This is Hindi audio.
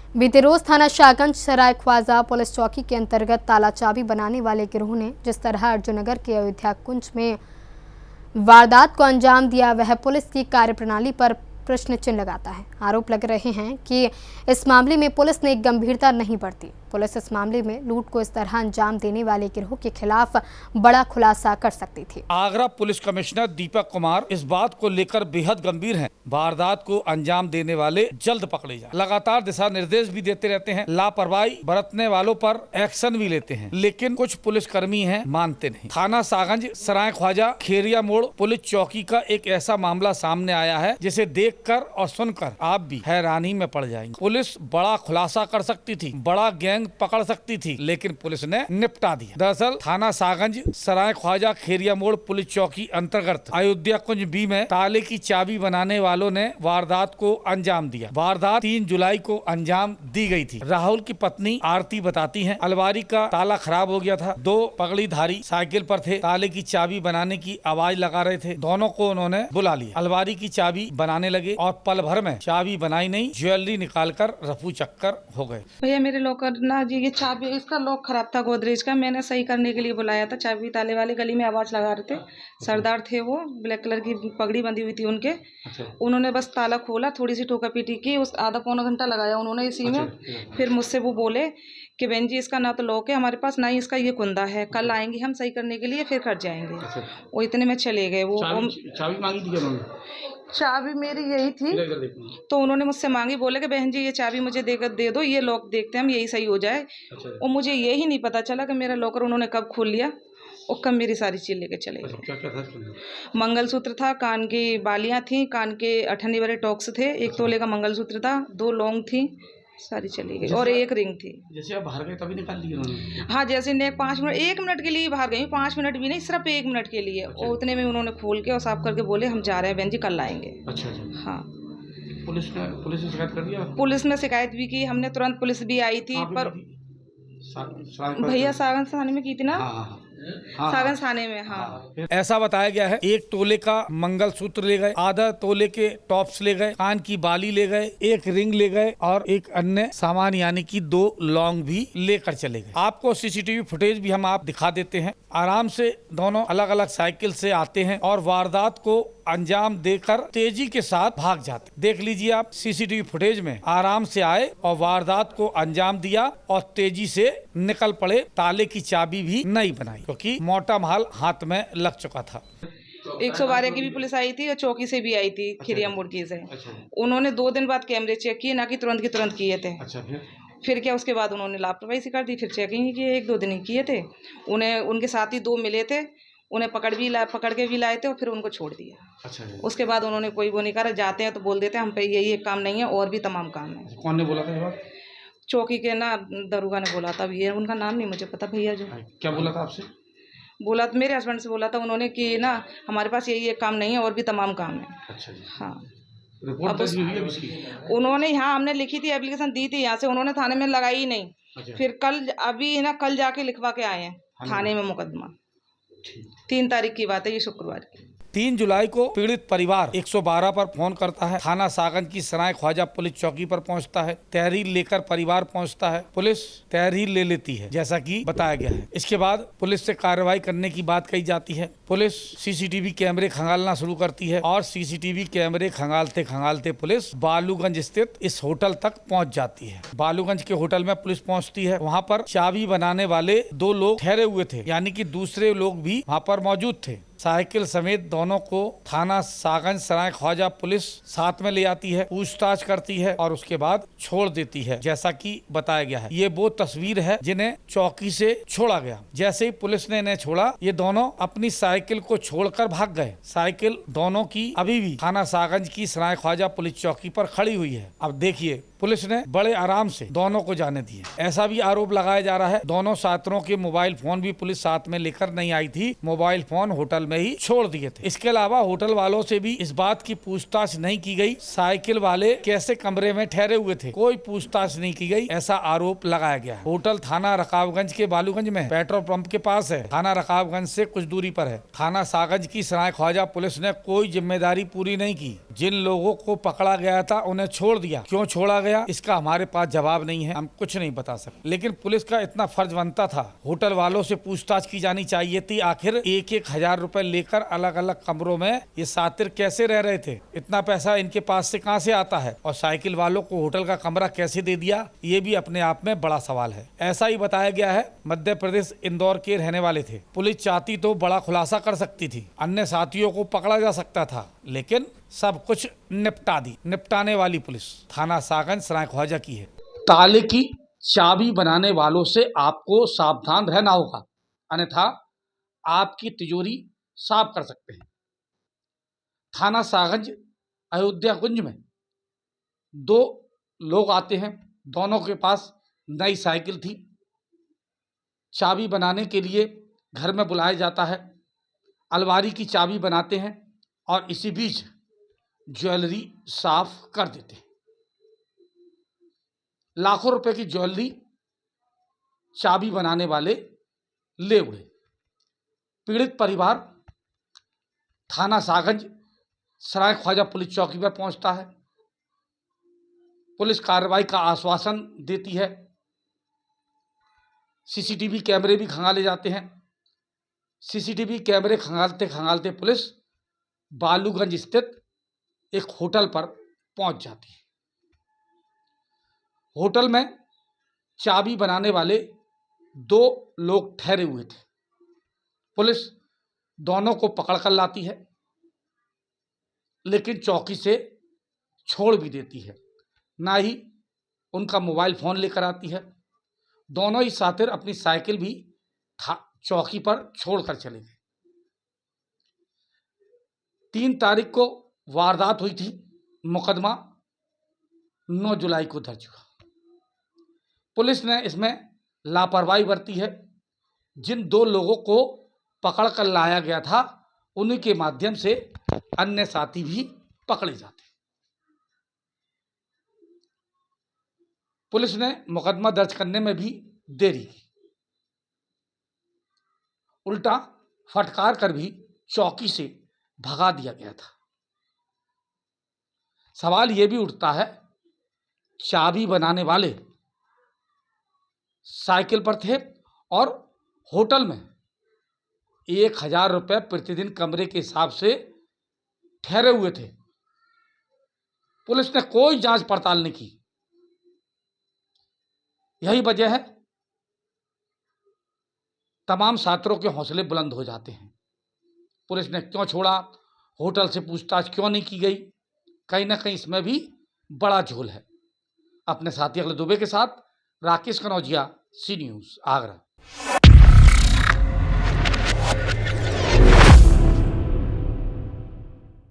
बीते रोज थाना शाहगंज सराय ख्वाजा पुलिस चौकी के अंतर्गत ताला चाबी बनाने वाले गिरोह ने जिस तरह अर्जुननगर के अयोध्या कुंज में वारदात को अंजाम दिया, वह पुलिस की कार्यप्रणाली पर प्रश्न चिन्ह लगाता है। आरोप लग रहे हैं कि इस मामले में पुलिस ने गंभीरता नहीं बरती। पुलिस इस मामले में लूट को इस तरह अंजाम देने वाले गिरोह के खिलाफ बड़ा खुलासा कर सकती थी। आगरा पुलिस कमिश्नर दीपक कुमार इस बात को लेकर बेहद गंभीर हैं। वारदात को अंजाम देने वाले जल्द पकड़े जाएं। लगातार दिशा निर्देश भी देते रहते हैं, लापरवाही बरतने वालों पर एक्शन भी लेते हैं, लेकिन कुछ पुलिसकर्मी हैं मानते नहीं। थाना शाहगंज सराय ख्वाजा खेरिया मोड़ पुलिस चौकी का एक ऐसा मामला सामने आया है जिसे देखकर और सुनकर आप भी हैरानी में पड़ जाएंगे। पुलिस बड़ा खुलासा कर सकती थी, बड़ा गैंग पकड़ सकती थी, लेकिन पुलिस ने निपटा दिया। दरअसल थाना शाहगंज सराय ख्वाजा खेरिया मोड़ पुलिस चौकी अंतर्गत अयोध्या कुंज बी में ताले की चाबी बनाने वालों ने वारदात को अंजाम दिया। वारदात 3 जुलाई को अंजाम दी गई थी। राहुल की पत्नी आरती बताती हैं, अलमारी का ताला खराब हो गया था। 2 पगड़ीधारी साइकिल पर थे, ताले की चाबी बनाने की आवाज लगा रहे थे। दोनों को उन्होंने बुला लिया। अलमारी की चाबी बनाने लगे और पल भर में चाबी बनाई नहीं, ज्वेलरी निकालकर रफू चक्कर हो गए। भैया मेरे लॉकर ना जी, ये चाबी इसका लॉक खराब था गोदरेज का, मैंने सही करने के लिए बुलाया था। चाबी ताले वाले गली में आवाज लगा रहे थे। सरदार थे वो, ब्लैक कलर की पगड़ी बंधी हुई थी उनके। उन्होंने बस ताला खोला, थोड़ी सी ठोका पीटी की, उस आधा पौना घंटा लगाया उन्होंने इसी में। फिर मुझसे वो बोले कि बहन जी इसका ना तो लॉक है हमारे पास, ना ही इसका ये कुंदा है, कल आएंगे हम सही करने के लिए, फिर कर जाएंगे। वो इतने में चले गए। वो चाबी मांगी थी उन्होंने? चाबी मेरी यही थी, तो उन्होंने मुझसे मांगी, बोले कि बहन जी ये चाबी मुझे देकर दे दो, ये लॉक देखते हैं हम, यही सही हो जाए। और मुझे यही नहीं पता चला कि मेरा लॉकर उन्होंने कब खोल लिया और कब मेरी सारी चीज लेके चले गए। क्या था? मंगलसूत्र था, कान की बालियां थी, कान के 98 वाले टॉक्स थे, 1 तोले का मंगलसूत्र था, 2 लौंग थी, सारी चली गई और 1 रिंग थी। जैसे आप बाहर गए तभी निकाल ली उन्होंने? हाँ, जैसे ने 5 मिनट 1 मिनट के लिए बाहर गई, 5 मिनट भी नहीं, सिर्फ 1 मिनट के लिए। और उतने में उन्होंने खोल के और साफ करके बोले हम जा रहे हैं बहन जी, कल आएंगे। अच्छा। हाँ, पुलिस ने शिकायत कर दिया? पुलिस ने शिकायत भी की हमने, तुरंत पुलिस भी आई थी। पर भैया सागंज थाने में की थी ना। सागंज थाने में। हाँ, ऐसा बताया गया है 1 तोले का मंगलसूत्र ले गए, आधा तोले के टॉप्स ले गए, कान की बाली ले गए, 1 रिंग ले गए और एक अन्य सामान यानी कि 2 लौंग भी लेकर चले गए। आपको सीसीटीवी फुटेज भी हम आप दिखा देते हैं। आराम से दोनों अलग अलग साइकिल से आते हैं और वारदात को अंजाम देकर तेजी के साथ भाग जाते। देख लीजिए आप सीसीटीवी फुटेज में, आराम से आए और वारदात को अंजाम दिया और तेजी से निकल पड़े। ताले की चाबी भी नहीं बनाई क्योंकि मोटा माल हाथ में लग चुका था। 112 की भी पुलिस आई थी और चौकी से भी आई थी, खिरिया मुर्गी से। उन्होंने 2 दिन बाद कैमरे चेक किए, ना कि तुरंत की तुरंत किए थे। फिर क्या उसके बाद उन्होंने लापरवाही से कर दी, फिर चेकिंग ही किए, 1-2 दिन ही किए थे। उन्हें उनके साथ ही 2 मिले थे, उन्हें पकड़ के भी लाए थे और फिर उनको छोड़ दिया। उसके बाद उन्होंने कोई वो नहीं करा। जाते हैं तो बोल देते हैं हम पे यही एक काम नहीं है, और भी तमाम काम है। कौन ने बोला था ये बात? चौकी के ना दरोगा ने बोला था, ये उनका नाम नहीं मुझे पता भैया। जो क्या बोला था आपसे? बोला तो मेरे हस्बैंड से बोला था उन्होंने कि ना हमारे पास यही एक काम नहीं है, और भी तमाम काम है। अच्छा जी। हाँ, रिपोर्ट दर्ज हुई है इसकी? उन्होंने यहाँ हमने लिखी थी, एप्लीकेशन दी थी यहाँ से, उन्होंने थाने में लगाई ही नहीं। अच्छा। फिर कल जाके लिखवा के आए हैं थाने में मुकदमा। 3 तारीख की बात है, ये शुक्रवार की। 3 जुलाई को पीड़ित परिवार 112 पर फोन करता है। थाना शाहगंज की सराय ख्वाजा पुलिस चौकी पर पहुंचता है। तहरीर लेकर परिवार पहुंचता है। पुलिस तहरीर ले लेती है जैसा कि बताया गया है। इसके बाद पुलिस से कार्रवाई करने की बात कही जाती है। पुलिस सीसीटीवी कैमरे खंगालना शुरू करती है और सीसीटीवी कैमरे खंगालते खंगालते पुलिस बालूगंज स्थित इस होटल तक पहुंच जाती है। बालूगंज के होटल में पुलिस पहुंचती है। वहां पर चाबी बनाने वाले 2 लोग ठहरे हुए थे, यानी कि दूसरे लोग भी वहां पर मौजूद थे। साइकिल समेत दोनों को थाना शाहगंज सराय ख्वाजा पुलिस साथ में ले आती है, पूछताछ करती है और उसके बाद छोड़ देती है जैसा कि बताया गया है। ये वो तस्वीर है जिन्हें चौकी से छोड़ा गया। जैसे ही पुलिस ने इन्हें छोड़ा, ये दोनों अपनी साइकिल को छोड़कर भाग गए। साइकिल दोनों की अभी भी थाना शाहगंज की सराय ख्वाजा पुलिस चौकी पर खड़ी हुई है। अब देखिए, पुलिस ने बड़े आराम से दोनों को जाने दिए। ऐसा भी आरोप लगाया जा रहा है दोनों छात्रों के मोबाइल फोन भी पुलिस साथ में लेकर नहीं आई थी। मोबाइल फोन होटल में ही छोड़ दिए थे। इसके अलावा होटल वालों से भी इस बात की पूछताछ नहीं की गई, साइकिल वाले कैसे कमरे में ठहरे हुए थे, कोई पूछताछ नहीं की गई, ऐसा आरोप लगाया गया है। होटल थाना रकाबगंज के बालूगंज में पेट्रोल पंप के पास है। थाना रकाबगंज से कुछ दूरी पर है। थाना सागंज की सराय ख्वाजा पुलिस ने कोई जिम्मेदारी पूरी नहीं की। जिन लोगों को पकड़ा गया था उन्हें छोड़ दिया। क्यों छोड़ा गया इसका हमारे पास जवाब नहीं है, हम कुछ नहीं बता सकते। लेकिन पुलिस का इतना फर्ज बनता था, होटल वालों से पूछताछ की जानी चाहिए थी। आखिर 1,000 रुपए लेकर अलग अलग कमरों में ये सातिर कैसे रह रहे थे, इतना पैसा इनके पास से कहां से आता है, और साइकिल वालों को होटल का कमरा कैसे दे दिया, ये भी अपने आप में बड़ा सवाल है। ऐसा ही बताया गया है। मध्य प्रदेश इंदौर के रहने वाले थे। पुलिस चाहती तो बड़ा खुलासा कर सकती थी, अन्य साथियों को पकड़ा जा सकता था, लेकिन सब कुछ निपटा दी। निपटाने वाली पुलिस थाना सागंज सराय ख्वाजा की है। ताले की चाबी बनाने वालों से आपको सावधान रहना होगा, अन्यथा आपकी तिजोरी साफ कर सकते हैं। थाना सागंज अयोध्या कुंज में 2 लोग आते हैं, दोनों के पास नई साइकिल थी। चाबी बनाने के लिए घर में बुलाया जाता है, अलमारी की चाबी बनाते हैं और इसी बीच ज्वेलरी साफ कर देते हैं। लाखों रुपए की ज्वेलरी चाबी बनाने वाले ले उड़े। पीड़ित परिवार थाना सागंज सराय ख्वाजा पुलिस चौकी पर पहुंचता है। पुलिस कार्रवाई का आश्वासन देती है। सीसीटीवी कैमरे भी खंगाले जाते हैं। सीसीटीवी कैमरे खंगालते खंगालते पुलिस बालूगंज स्थित एक होटल पर पहुंच जाती है। होटल में चाबी बनाने वाले 2 लोग ठहरे हुए थे। पुलिस दोनों को पकड़कर लाती है, लेकिन चौकी से छोड़ भी देती है, ना ही उनका मोबाइल फोन लेकर आती है। दोनों ही साथिर अपनी साइकिल भी चौकी पर छोड़कर चले गए। 3 तारीख को वारदात हुई थी। मुकदमा 9 जुलाई को दर्ज हुआ। पुलिस ने इसमें लापरवाही बरती है। जिन 2 लोगों को पकड़ कर लाया गया था, उन्हीं के माध्यम से अन्य साथी भी पकड़े जाते। पुलिस ने मुकदमा दर्ज करने में भी देरी की, उल्टा फटकार कर भी चौकी से भगा दिया गया था। सवाल यह भी उठता है, चाबी बनाने वाले साइकिल पर थे और होटल में 1,000 रुपए प्रतिदिन कमरे के हिसाब से ठहरे हुए थे। पुलिस ने कोई जांच पड़ताल नहीं की। यही वजह है तमाम छात्रों के हौसले बुलंद हो जाते हैं। पुलिस ने क्यों छोड़ा, होटल से पूछताछ क्यों नहीं की गई, कहीं ना कहीं इसमें भी बड़ा झोल है। अपने साथी अगले दुबे के साथ राकेश कनौजिया, सी न्यूज़, आगरा।